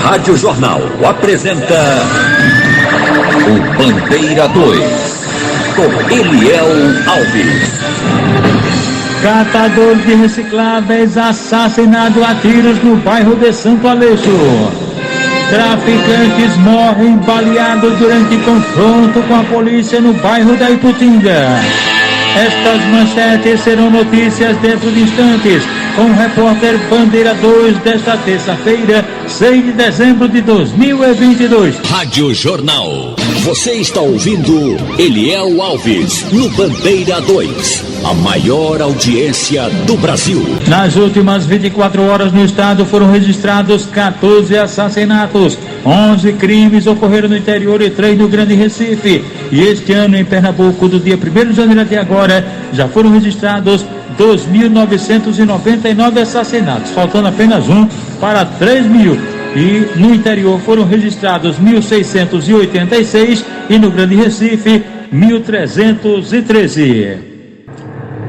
Rádio Jornal apresenta o Bandeira 2, com Eliel Alves. Catador de recicláveis assassinado a tiros no bairro de Santo Aleixo. Traficantes morrem baleados durante confronto com a polícia no bairro da Iputinga. Estas manchetes serão notícias dentro de instantes, com o repórter Bandeira 2 desta terça-feira, 6 de dezembro de 2022. Rádio Jornal. Você está ouvindo Eliel Alves no Bandeira 2, a maior audiência do Brasil. Nas últimas 24 horas no estado foram registrados 14 assassinatos. 11 crimes ocorreram no interior e 3 no Grande Recife. E este ano em Pernambuco, do dia 1º de janeiro até agora, já foram registrados 2.999 assassinatos, faltando apenas um para 3.000. E no interior foram registrados 1.686 e no Grande Recife 1.313.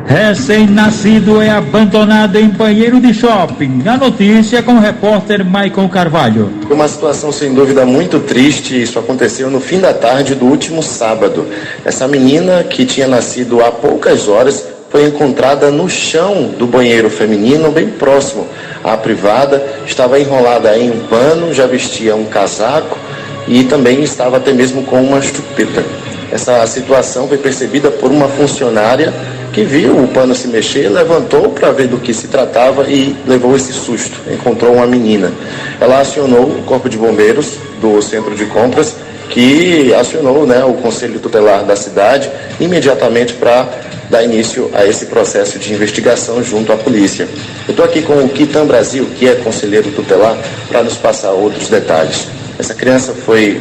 Recém-nascido é abandonado em banheiro de shopping. A notícia com o repórter Maicon Carvalho. Uma situação sem dúvida muito triste. Isso aconteceu no fim da tarde do último sábado. Essa menina, que tinha nascido há poucas horas, foi encontrada no chão do banheiro feminino, bem próximo à privada. Estava enrolada em um pano, já vestia um casaco e também estava até mesmo com uma chupeta. Essa situação foi percebida por uma funcionária que viu o pano se mexer, levantou para ver do que se tratava e levou esse susto. Encontrou uma menina. Ela acionou o Corpo de Bombeiros do Centro de Compras, que acionou, o Conselho Tutelar da cidade imediatamente para dar início a esse processo de investigação junto à polícia. Eu estou aqui com o Kitan Brasil, que é conselheiro tutelar, para nos passar outros detalhes. Essa criança foi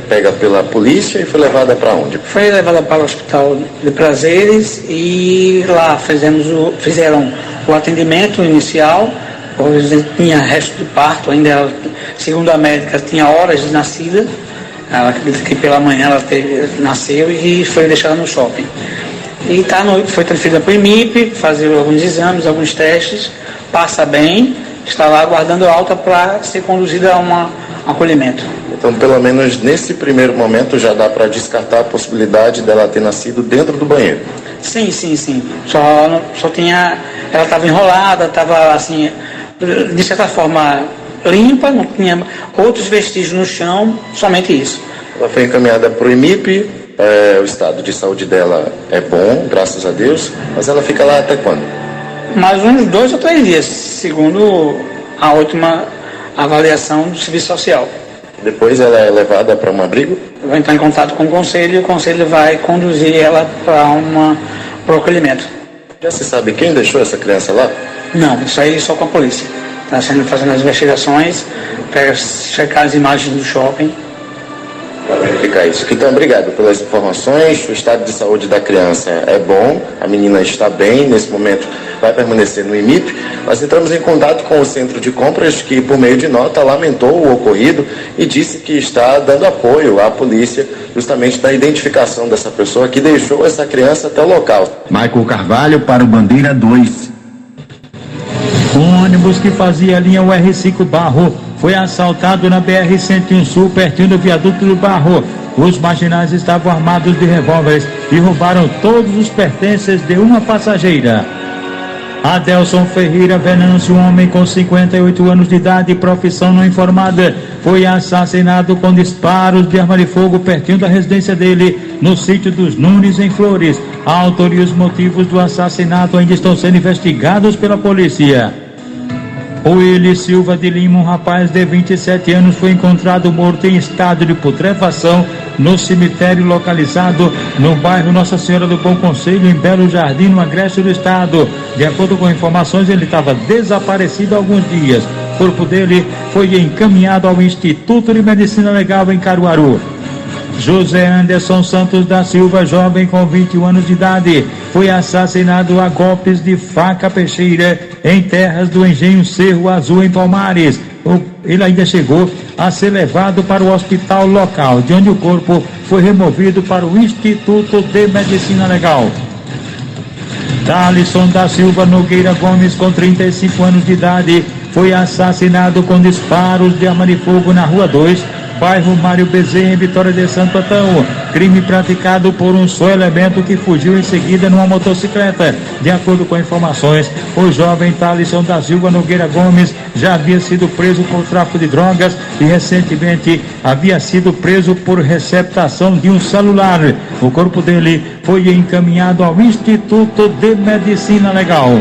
pega pela polícia e foi levada para onde? Foi levada para o Hospital de Prazeres e lá fizeram o atendimento inicial, pois tinha resto de parto, ainda segundo a médica tinha horas de nascida. Ela acredita que pela manhã ela nasceu e foi deixada no shopping. E foi transferida para o IMIP, fazer alguns exames, alguns testes, passa bem, está lá aguardando alta para ser conduzida a um acolhimento. Então, pelo menos nesse primeiro momento, já dá para descartar a possibilidade dela ter nascido dentro do banheiro? Sim. Só tinha... Ela estava enrolada, estava assim, de certa forma limpa, não tinha outros vestígios no chão, somente isso. Ela foi encaminhada para o IMIP, o estado de saúde dela é bom, graças a Deus, mas ela fica lá até quando? Mais uns 2 ou 3 dias, segundo a última avaliação do Serviço Social. Depois ela é levada para um abrigo? Vai entrar em contato com o conselho e o conselho vai conduzir ela para um acolhimento. Já se sabe quem deixou essa criança lá? Não, isso aí só com a polícia. Está fazendo as investigações, para checar as imagens do shopping. Para verificar isso. Então, obrigado pelas informações. O estado de saúde da criança é bom, a menina está bem, nesse momento vai permanecer no IMIP. Nós entramos em contato com o Centro de Compras, que por meio de nota lamentou o ocorrido e disse que está dando apoio à polícia justamente na identificação dessa pessoa que deixou essa criança até o local. Maicon Carvalho para o Bandeira 2. Um ônibus que fazia a linha UR5 Barro foi assaltado na BR-101 Sul, pertinho do viaduto do Barro. Os marginais estavam armados de revólveres e roubaram todos os pertences de uma passageira. Adelson Ferreira Venâncio, um homem com 58 anos de idade e profissão não informada, foi assassinado com disparos de arma de fogo pertinho da residência dele, no sítio dos Nunes, em Flores. A autoria e os motivos do assassinato ainda estão sendo investigados pela polícia. Willy Silva de Lima, um rapaz de 27 anos, foi encontrado morto em estado de putrefação no cemitério localizado no bairro Nossa Senhora do Bom Conselho, em Belo Jardim, no agreste do estado. De acordo com informações, ele estava desaparecido há alguns dias. O corpo dele foi encaminhado ao Instituto de Medicina Legal em Caruaru. José Anderson Santos da Silva, jovem com 21 anos de idade, foi assassinado a golpes de faca peixeira em terras do Engenho Cerro Azul, em Palmares. Ele ainda chegou a ser levado para o hospital local, de onde o corpo foi removido para o Instituto de Medicina Legal. Dalisson da Silva Nogueira Gomes, com 35 anos de idade, foi assassinado com disparos de arma de fogo na Rua 2, bairro Mário Bezerra, em Vitória de Santo Antão. Crime praticado por um só elemento que fugiu em seguida numa motocicleta. De acordo com informações, o jovem Thalisson da Silva Nogueira Gomes já havia sido preso por tráfico de drogas e recentemente havia sido preso por receptação de um celular. O corpo dele foi encaminhado ao Instituto de Medicina Legal.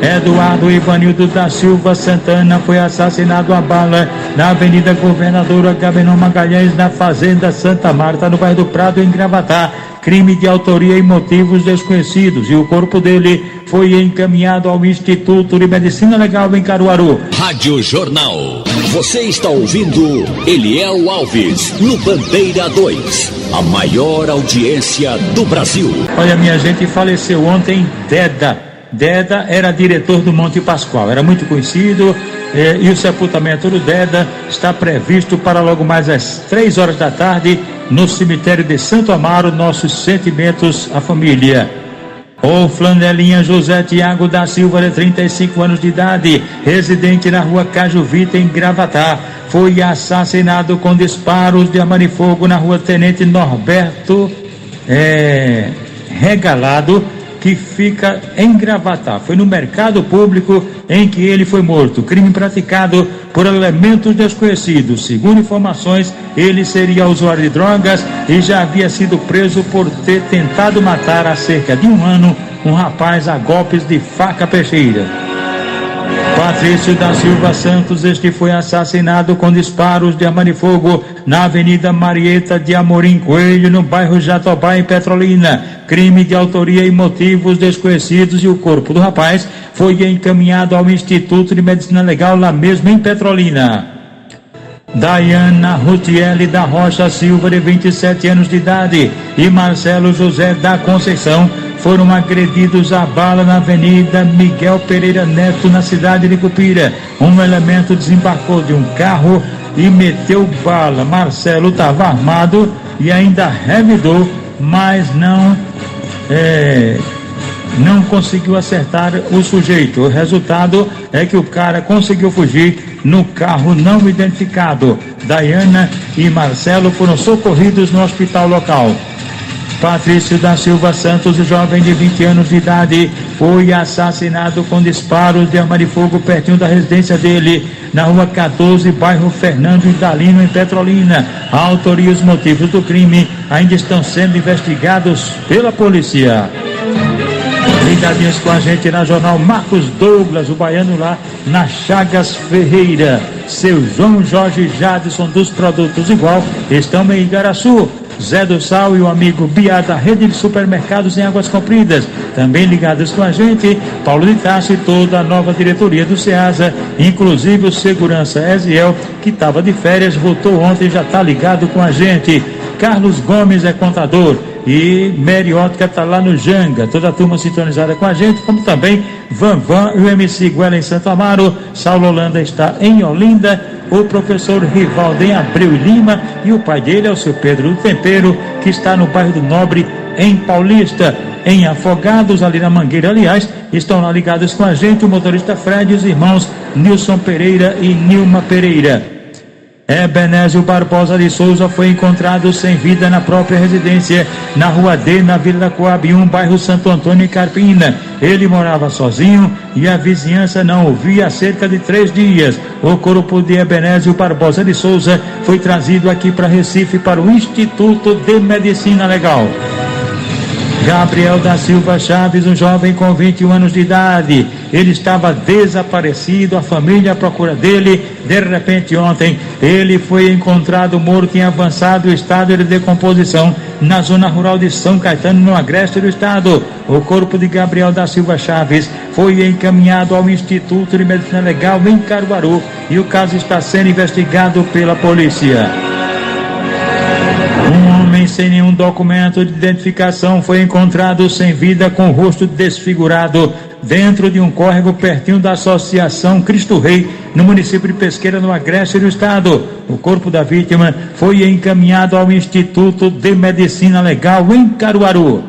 Eduardo Ivanildo da Silva Santana foi assassinado a bala na Avenida Governador Agamenon Magalhães, na Fazenda Santa Marta, no bairro do Prado, em Gravatá. Crime de autoria e motivos desconhecidos, e o corpo dele foi encaminhado ao Instituto de Medicina Legal em Caruaru. Rádio Jornal. Você está ouvindo Eliel Alves no Bandeira 2, a maior audiência do Brasil. Olha, minha gente, faleceu ontem Deda era diretor do Monte Pascoal, era muito conhecido, e o sepultamento do Deda está previsto para logo mais às 3 horas da tarde no cemitério de Santo Amaro. Nossos sentimentos à família. O flanelinha José Tiago da Silva, de 35 anos de idade, residente na Rua Cajuvita, em Gravatá, foi assassinado com disparos de arma de fogo na Rua Tenente Norberto Regalado, que fica em Gravatá. Foi no mercado público em que ele foi morto. Crime praticado por elementos desconhecidos. Segundo informações, ele seria usuário de drogas e já havia sido preso por ter tentado matar há cerca de um ano um rapaz a golpes de faca peixeira. Patrício da Silva Santos, este foi assassinado com disparos de arma de fogo na Avenida Marieta de Amorim Coelho, no bairro Jatobá, em Petrolina. Crime de autoria e motivos desconhecidos, e o corpo do rapaz foi encaminhado ao Instituto de Medicina Legal, lá mesmo em Petrolina. Dayana Rutiele da Rocha Silva, de 27 anos de idade, e Marcelo José da Conceição foram agredidos a bala na Avenida Miguel Pereira Neto, na cidade de Cupira. Um elemento desembarcou de um carro e meteu bala. Marcelo estava armado e ainda revidou, mas não conseguiu acertar o sujeito. O resultado é que o cara conseguiu fugir no carro não identificado. Dayana e Marcelo foram socorridos no hospital local. Patrício da Silva Santos, jovem de 20 anos de idade, foi assassinado com disparos de arma de fogo pertinho da residência dele, na Rua 14, bairro Fernando Indalino, em Petrolina. A autoria e os motivos do crime ainda estão sendo investigados pela polícia. Ligadinhos com a gente na Jornal, Marcos Douglas, o baiano lá na Chagas Ferreira. Seu João Jorge Jadson, dos Produtos Igual, estão em Igaraçu. Zé do Sal e o amigo Biá, da rede de supermercados em Águas Compridas, também ligados com a gente. Paulo de Tarso e toda a nova diretoria do Ceasa, inclusive o segurança Eziel, que estava de férias, voltou ontem e já está ligado com a gente. Carlos Gomes é contador e Meriótica está lá no Janga, toda a turma sintonizada com a gente, como também Vanvan e o MC Guela em Santo Amaro. Saulo Holanda está em Olinda, o professor Rivaldo em Abreu e Lima, e o pai dele é o seu Pedro do Tempero, que está no bairro do Nobre, em Paulista. Em Afogados, ali na Mangueira, aliás, estão lá ligados com a gente o motorista Fred e os irmãos Nilson Pereira e Nilma Pereira. Ebenésio Barbosa de Souza foi encontrado sem vida na própria residência, na Rua D, na Vila da Coab 1, bairro Santo Antônio, em Carpina. Ele morava sozinho e a vizinhança não o via há cerca de 3 dias. O corpo de Ebenésio Barbosa de Souza foi trazido aqui para Recife, para o Instituto de Medicina Legal. Gabriel da Silva Chaves, um jovem com 21 anos de idade. Ele estava desaparecido, a família à procura dele. De repente, ontem, ele foi encontrado morto em avançado estado de decomposição na zona rural de São Caetano, no agreste do estado. O corpo de Gabriel da Silva Chaves foi encaminhado ao Instituto de Medicina Legal em Caruaru e o caso está sendo investigado pela polícia. Um homem sem nenhum documento de identificação foi encontrado sem vida, com o rosto desfigurado, dentro de um córrego pertinho da Associação Cristo Rei, no município de Pesqueira, no agreste do estado. O corpo da vítima foi encaminhado ao Instituto de Medicina Legal em Caruaru.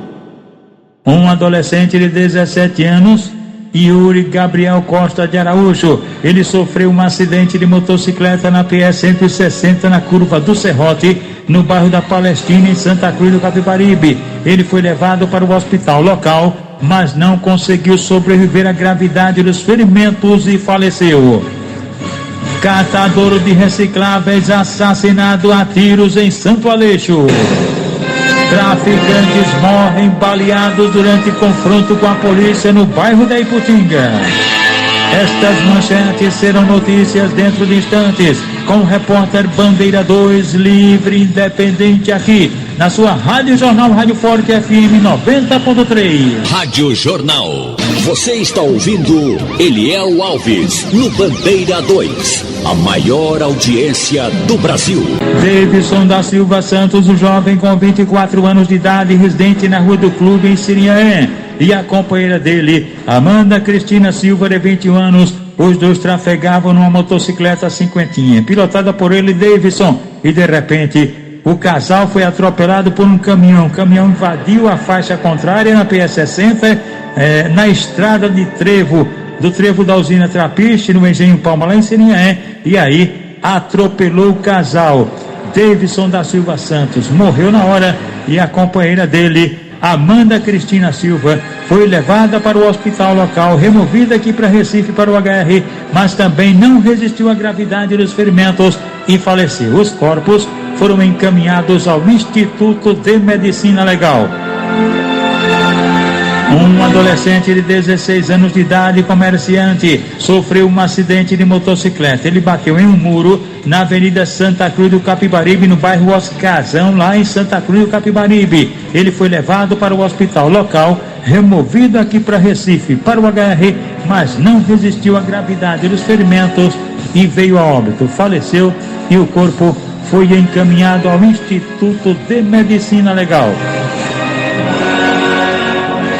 Um adolescente de 17 anos Yuri Gabriel Costa de Araújo. Ele sofreu um acidente de motocicleta na PS 160 na curva do Serrote, no bairro da Palestina, em Santa Cruz do Capibaribe. Ele foi levado para o hospital local, mas não conseguiu sobreviver à gravidade dos ferimentos e faleceu. Catador de recicláveis assassinado a tiros em Santo Aleixo. Traficantes morrem baleados durante confronto com a polícia no bairro da Iputinga. Estas manchetes serão notícias dentro de instantes, com o repórter Bandeira 2, livre e independente, aqui na sua Rádio Jornal, Rádio Forte FM 90.3. Rádio Jornal. Você está ouvindo Eliel Alves no Bandeira 2, a maior audiência do Brasil. Davidson da Silva Santos, um jovem com 24 anos de idade, residente na Rua do Clube, em Sirinhaém, e a companheira dele, Amanda Cristina Silva, de 21 anos, os dois trafegavam numa motocicleta cinquentinha, pilotada por ele, Davidson, e de repente o casal foi atropelado por um caminhão. O caminhão invadiu a faixa contrária na PS60, na estrada de trevo, do trevo da usina Trapiche, no Engenho Palma, lá em Sirinhaém, e aí atropelou o casal. Davidson da Silva Santos morreu na hora e a companheira dele, Amanda Cristina Silva, foi levada para o hospital local, removida aqui para Recife, para o HR, mas também não resistiu à gravidade dos ferimentos e faleceu. Os corpos foram encaminhados ao Instituto de Medicina Legal. Um adolescente de 16 anos de idade, comerciante, sofreu um acidente de motocicleta. Ele bateu em um muro na Avenida Santa Cruz do Capibaribe, no bairro Oscarzão, lá em Santa Cruz do Capibaribe. Ele foi levado para o hospital local, removido aqui para Recife, para o HR, mas não resistiu à gravidade dos ferimentos e veio a óbito. Faleceu e o corpo foi encaminhado ao Instituto de Medicina Legal.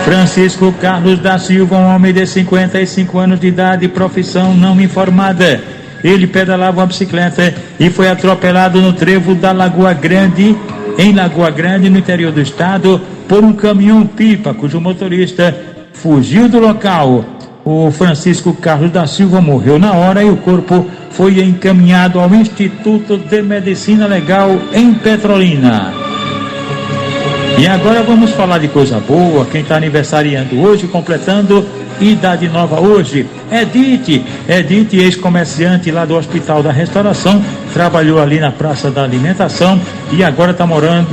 Francisco Carlos da Silva, um homem de 55 anos de idade, profissão não informada. Ele pedalava uma bicicleta e foi atropelado no trevo da Lagoa Grande, em Lagoa Grande, no interior do estado, por um caminhão-pipa, cujo motorista fugiu do local. O Francisco Carlos da Silva morreu na hora e o corpo foi encaminhado ao Instituto de Medicina Legal em Petrolina. E agora vamos falar de coisa boa. Quem está aniversariando hoje, completando idade nova hoje, Edith, ex-comerciante lá do Hospital da Restauração, trabalhou ali na Praça da Alimentação e agora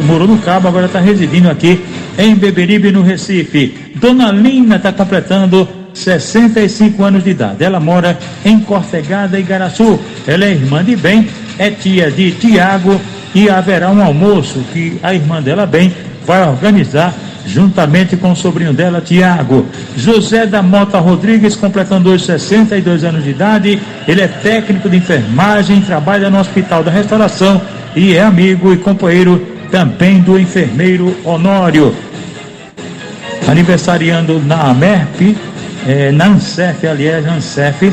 morou no Cabo, agora está residindo aqui em Beberibe, no Recife. Dona Lina está completando 65 anos de idade. Ela mora em Cortegada, Igaraçu. Ela é irmã de bem, é tia de Tiago, e haverá um almoço que a irmã dela bem vai organizar juntamente com o sobrinho dela, Tiago. José da Mota Rodrigues, completando hoje 62 anos de idade. Ele é técnico de enfermagem, trabalha no Hospital da Restauração e é amigo e companheiro também do enfermeiro Honório. Aniversariando na AMERP, na ANSEF, aliás, ANSEF,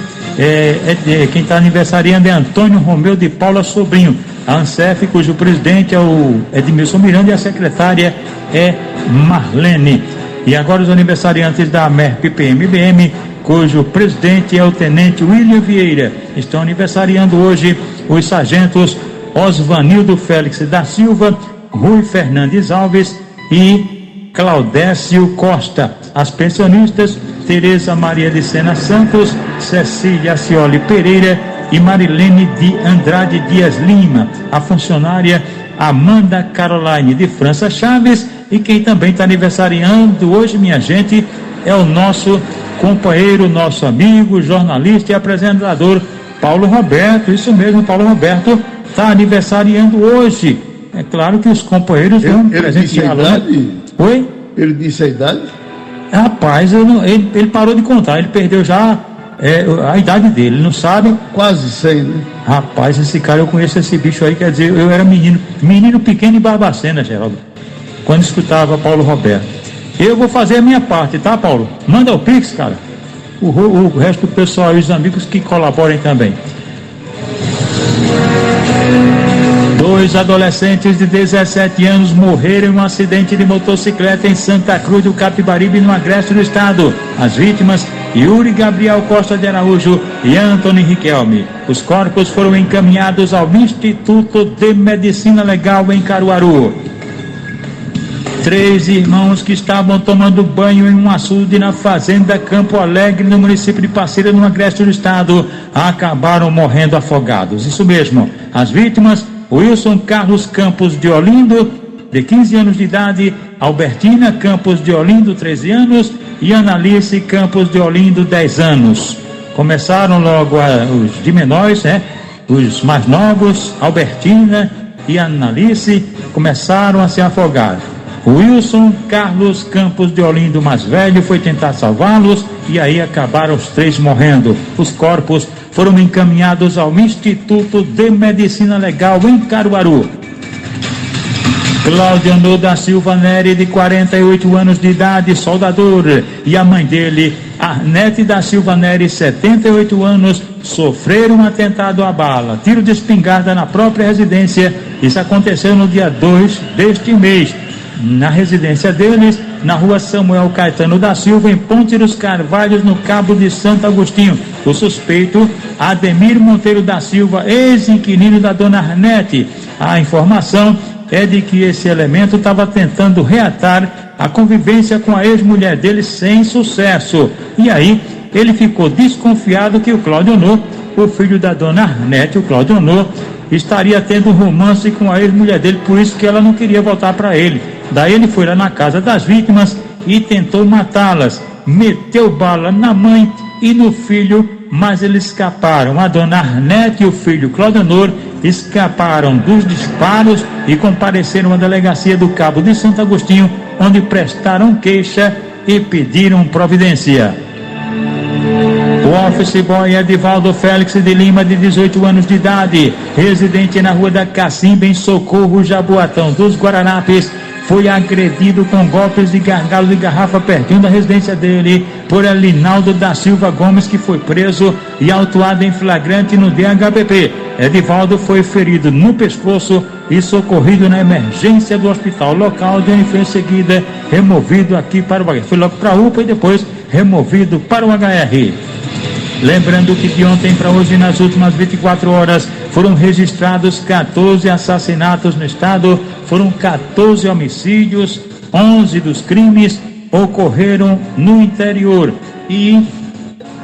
quem está aniversariando é Antônio Romeu de Paula Sobrinho. A ANSEF, cujo presidente é o Edmilson Miranda e a secretária é Marlene. E agora os aniversariantes da AMERP PMBM, cujo presidente é o tenente William Vieira. Estão aniversariando hoje os sargentos Osvanildo Félix da Silva, Rui Fernandes Alves e Claudécio Costa. As pensionistas, Tereza Maria de Sena Santos, Cecília Cioli Pereira e Marilene de Andrade Dias Lima. A funcionária Amanda Caroline de França Chaves. E quem também está aniversariando hoje, minha gente, é o nosso companheiro, nosso amigo, jornalista e apresentador Paulo Roberto. Isso mesmo, Paulo Roberto está aniversariando hoje. É claro que os companheiros vão presenteá-lo. Oi? Ele disse a idade? Rapaz, ele parou de contar, ele perdeu já a idade dele, não sabe? Quase 100, né? Rapaz, esse cara, eu conheço esse bicho aí, quer dizer, eu era menino pequeno em Barbacena, Geraldo, quando escutava Paulo Roberto. Eu vou fazer a minha parte, tá, Paulo? Manda o Pix, cara. O resto do pessoal e os amigos que colaborem também. Dois adolescentes de 17 anos morreram em um acidente de motocicleta em Santa Cruz do Capibaribe, no agreste do estado. As vítimas, Yuri Gabriel Costa de Araújo e Antônio Riquelme. Os corpos foram encaminhados ao Instituto de Medicina Legal em Caruaru. 3 irmãos que estavam tomando banho em um açude na fazenda Campo Alegre, no município de Passeira, no agreste do estado, acabaram morrendo afogados. Isso mesmo, as vítimas: Wilson Carlos Campos de Olindo, de 15 anos de idade, Albertina Campos de Olindo, 13 anos, e Analice Campos de Olindo, 10 anos. Começaram logo os de menores, os mais novos, Albertina e Analice, começaram a se afogar. O Wilson Carlos Campos de Olindo, mais velho, foi tentar salvá-los e aí acabaram os 3 morrendo. Os corpos foram encaminhados ao Instituto de Medicina Legal em Caruaru. Claudio da Silva Neri, de 48 anos de idade, soldador, e a mãe dele, Arnete da Silva Neri, 78 anos, sofreram um atentado à bala, tiro de espingarda na própria residência. Isso aconteceu no dia 2 deste mês, na residência deles, na rua Samuel Caetano da Silva, em Ponte dos Carvalhos, no Cabo de Santo Agostinho. O suspeito, Ademir Monteiro da Silva, ex-inquilino da dona Arnete. A informação é de que esse elemento estava tentando reatar a convivência com a ex-mulher dele sem sucesso. E aí, ele ficou desconfiado que o Cláudio Honor, o filho da dona Arnete, o Cláudio Honor, estaria tendo um romance com a ex-mulher dele, por isso que ela não queria voltar para ele. Daí ele foi lá na casa das vítimas e tentou matá-las. Meteu bala na mãe e no filho, mas eles escaparam. A dona Arnete e o filho Cláudio Honor escaparam dos disparos e compareceram à delegacia do Cabo de Santo Agostinho, onde prestaram queixa e pediram providência. O office boy Edivaldo Félix de Lima, de 18 anos de idade, residente na rua da Cacimba, em Socorro, Jaboatão dos Guararapes, foi agredido com golpes de gargalo de garrafa pertinho da residência dele por Elinaldo da Silva Gomes, que foi preso e autuado em flagrante no DHPP. Edivaldo foi ferido no pescoço e socorrido na emergência do hospital local, de onde foi em seguida removido aqui para o HR. Foi logo para a UPA e depois removido para o HR. Lembrando que de ontem para hoje, nas últimas 24 horas, foram registrados 14 assassinatos no estado, foram 14 homicídios, 11 dos crimes ocorreram no interior e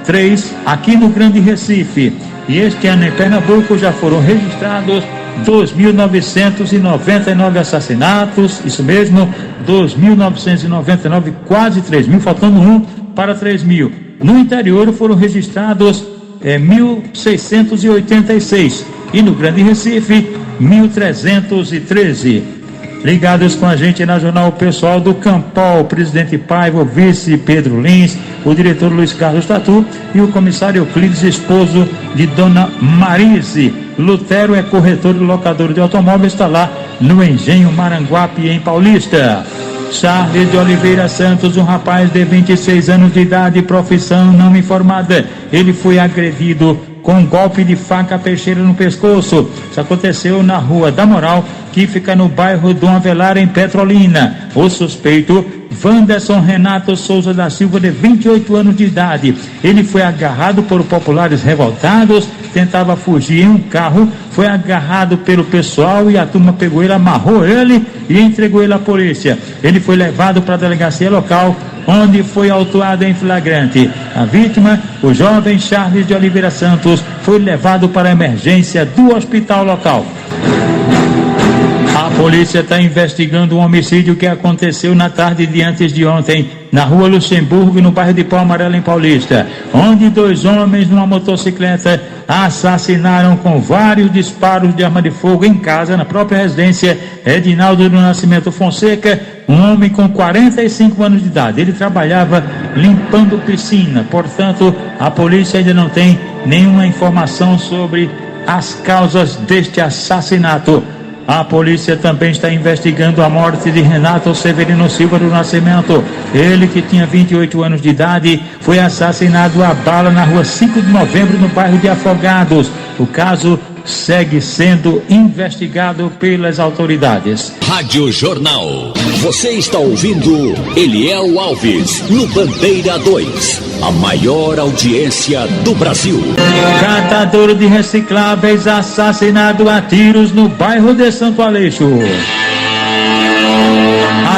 3 aqui no Grande Recife. E este ano em Pernambuco já foram registrados 2.999 assassinatos, isso mesmo, 2.999, quase 3.000, faltando um para 3.000. No interior foram registrados 1.686 e no Grande Recife 1.313. Ligados com a gente na jornal, o pessoal do Campol, o presidente Paiva, o vice Pedro Lins, o diretor Luiz Carlos Tatu e o comissário Euclides, esposo de dona Marise. Lutero é corretor e locador de automóveis, está lá no Engenho Maranguape, em Paulista. Charles de Oliveira Santos, um rapaz de 26 anos de idade, profissão não informada. Ele foi agredido com um golpe de faca peixeira no pescoço. Isso aconteceu na Rua da Moral, que fica no bairro Dom Avelar, em Petrolina. O suspeito, Wanderson Renato Souza da Silva, de 28 anos de idade. Ele foi agarrado por populares revoltados, tentava fugir em um carro, foi agarrado pelo pessoal e a turma pegou ele, amarrou ele e entregou ele à polícia. Ele foi levado para a delegacia local, onde foi autuado em flagrante. A vítima, o jovem Charles de Oliveira Santos, foi levado para a emergência do hospital local. A polícia está investigando um homicídio que aconteceu na tarde de antes de ontem, na rua Luxemburgo, no bairro de Pau Amarelo, em Paulista, onde 2 homens numa motocicleta assassinaram com vários disparos de arma de fogo em casa, na própria residência, Edinaldo do Nascimento Fonseca, um homem com 45 anos de idade. Ele trabalhava limpando piscina, portanto, a polícia ainda não tem nenhuma informação sobre as causas deste assassinato. A polícia também está investigando a morte de Renato Severino Silva do Nascimento. Ele, que tinha 28 anos de idade, foi assassinado a bala na rua 5 de novembro, no bairro de Afogados. O caso segue sendo investigado pelas autoridades. Rádio Jornal. Você está ouvindo Eliel Alves no Bandeira 2, a maior audiência do Brasil. Catador de recicláveis assassinado a tiros no bairro de Santo Aleixo.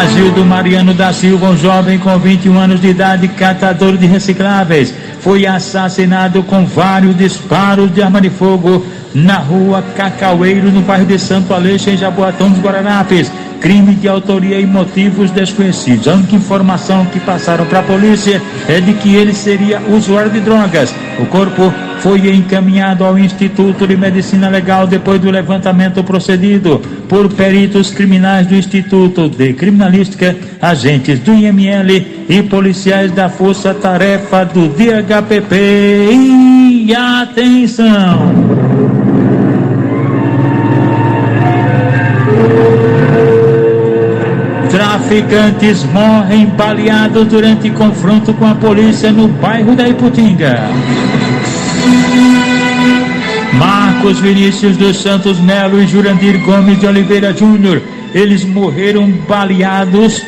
Agildo Mariano da Silva, um jovem com 21 anos de idade, catador de recicláveis, foi assassinado com vários disparos de arma de fogo na rua Cacaueiro, no bairro de Santo Aleixo, em Jaboatão dos Guararapes. Crime de autoria e motivos desconhecidos. A única informação que passaram para a polícia é de que ele seria usuário de drogas. O corpo foi encaminhado ao Instituto de Medicina Legal depois do levantamento procedido por peritos criminais do Instituto de Criminalística, agentes do IML e policiais da Força Tarefa do DHPP. E atenção! Traficantes morrem baleados durante confronto com a polícia no bairro da Iputinga. Marcos Vinícius dos Santos Melo e Jurandir Gomes de Oliveira Júnior, eles morreram baleados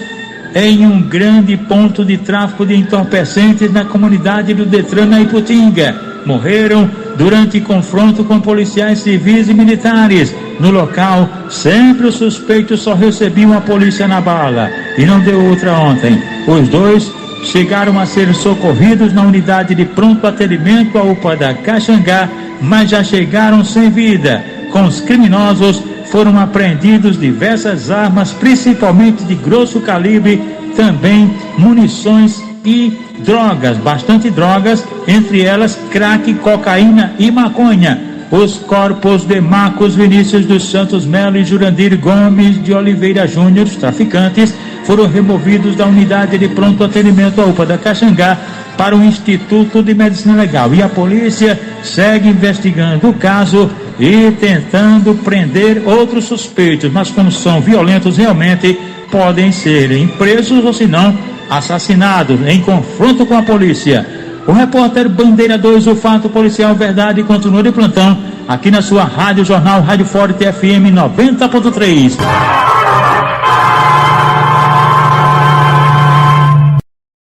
em um grande ponto de tráfico de entorpecentes na comunidade do Detran, na Iputinga. Morreram durante confronto com policiais civis e militares. No local, sempre os suspeitos só recebiam a polícia na bala, e não deu outra ontem. Os dois chegaram a ser socorridos na unidade de pronto atendimento à UPA da Caxangá, mas já chegaram sem vida. Com os criminosos foram apreendidos diversas armas, principalmente de grosso calibre, também munições e drogas, bastante drogas, entre elas crack, cocaína e maconha. Os corpos de Marcos Vinícius dos Santos Melo e Jurandir Gomes de Oliveira Júnior, os traficantes, foram removidos da unidade de pronto atendimento à UPA da Caxangá para o Instituto de Medicina Legal. E a polícia segue investigando o caso e tentando prender outros suspeitos, mas como são violentos, realmente podem serem presos ou, se não, assassinados em confronto com a polícia. O repórter Bandeira 2, o fato policial verdade, continua de plantão aqui na sua Rádio Jornal, Rádio Forte FM 90.3.